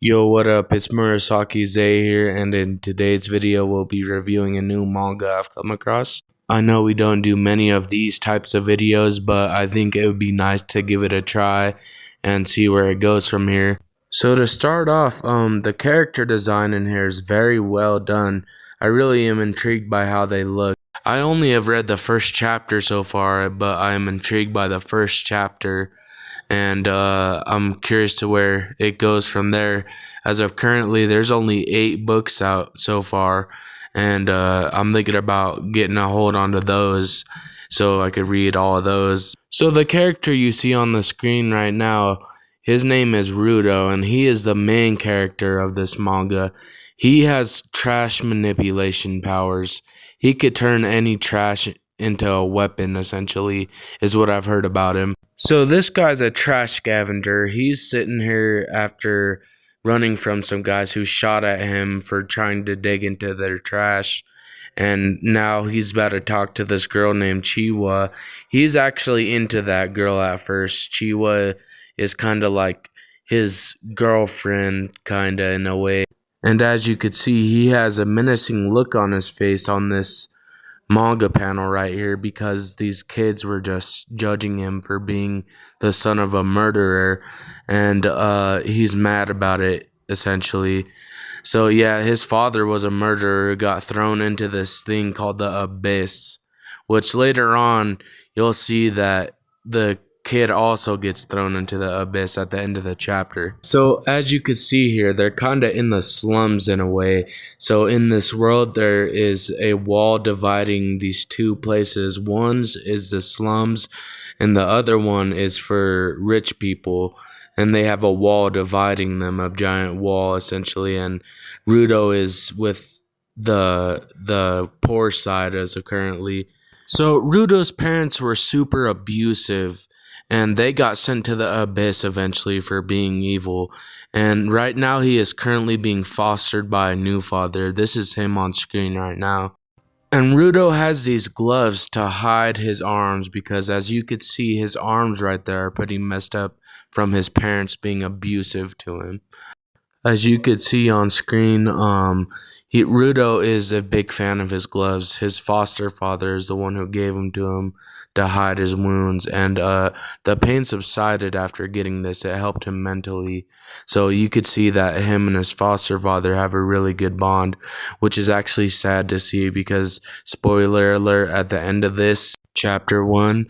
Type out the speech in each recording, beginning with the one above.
Yo, what up? It's Murasaki Zay here, and in today's video, we'll be reviewing a new manga I've come across. I know we don't do many of these types of videos, but I think it would be nice to give it a try and see where it goes from here. So to start off, the character design in here is very well done. I really am intrigued by how they look. I only have read the first chapter so far, but I am intrigued by the first chapter, and I'm curious to where it goes from there. As of currently, there's only 8 books out so far, and I'm thinking about getting a hold onto those so I could read all of those. So the character you see on the screen right now, his name is Rudo, and he is the main character of this manga. He has trash manipulation powers. He could turn any trash into a weapon, essentially, is what I've heard about him. So this guy's a trash scavenger. He's sitting here after running from some guys who shot at him for trying to dig into their trash. And now he's about to talk to this girl named Chiwa. He's actually into that girl at first. Chiwa is kind of like his girlfriend, kind of in a way. And as you could see, he has a menacing look on his face on this manga panel right here because these kids were just judging him for being the son of a murderer, and he's mad about it, essentially. So yeah, his father was a murderer who got thrown into this thing called the Abyss, which later on you'll see that the kid also gets thrown into the abyss at the end of the chapter. So as you could see here, they're kind of in the slums in a way. So in this world, there is a wall dividing these two places. One's is the slums, and the other one is for rich people. And they have a wall dividing them, a giant wall essentially. And Rudo is with the poor side as of currently. So Rudo's parents were super abusive, and they got sent to the abyss eventually for being evil. And right now he is currently being fostered by a new father. This is him on screen right now. And Rudo has these gloves to hide his arms because, as you could see, his arms right there are pretty messed up from his parents being abusive to him. As you could see on screen, Rudo is a big fan of his gloves. His foster father is the one who gave them to him to hide his wounds, and the pain subsided after getting this. It helped him mentally. So you could see that him and his foster father have a really good bond, which is actually sad to see because, spoiler alert, at the end of this chapter 1,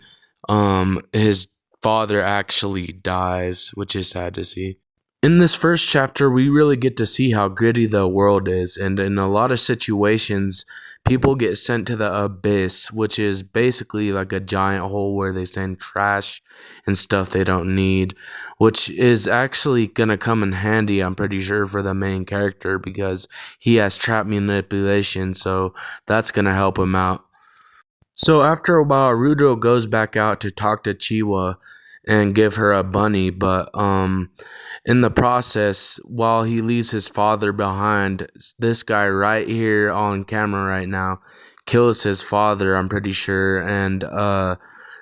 his father actually dies, which is sad to see. In this first chapter, we really get to see how gritty the world is, and in a lot of situations, people get sent to the abyss, which is basically like a giant hole where they send trash and stuff they don't need, which is actually gonna come in handy, I'm pretty sure, for the main character because he has trap manipulation, so that's gonna help him out. So after a while, Rudo goes back out to talk to Chiwa and give her a bunny, but in the process, while he leaves his father behind, this guy right here on camera right now kills his father, I'm pretty sure, and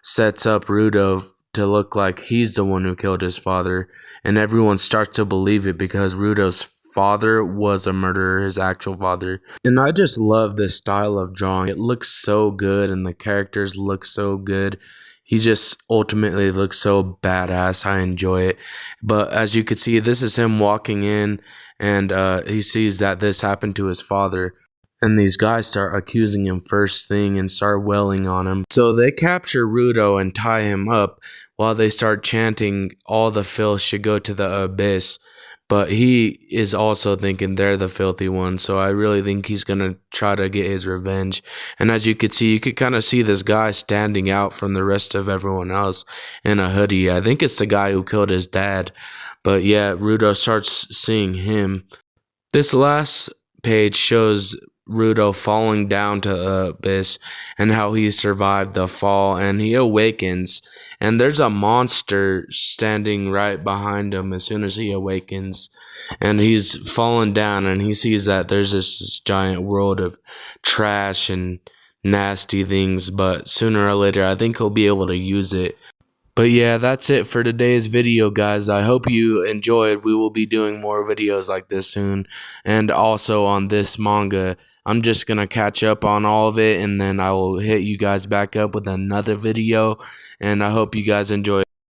sets up Rudo to look like he's the one who killed his father, and everyone starts to believe it because Rudo's father was a murderer, his actual father. And I just love this style of drawing. It looks so good and the characters look so good. He just ultimately looks so badass. I enjoy it. But as you can see, this is him walking in, and he sees that this happened to his father. And these guys start accusing him first thing and start wailing on him. So they capture Rudo and tie him up while they start chanting, all the filth should go to the abyss. But he is also thinking they're the filthy ones, so I really think he's going to try to get his revenge. And as you could see, you could kind of see this guy standing out from the rest of everyone else in a hoodie. I think it's the guy who killed his dad. But yeah, Rudo starts seeing him. This last page shows Rudo falling down to the abyss and how he survived the fall, and he awakens, and there's a monster standing right behind him as soon as he awakens, and he's fallen down, and he sees that there's this giant world of trash and nasty things, but sooner or later I think he'll be able to use it But yeah, that's it for today's video, guys. I hope you enjoyed. We will be doing more videos like this soon, and also on this manga. I'm just gonna catch up on all of it, and then I will hit you guys back up with another video, and I hope you guys enjoy.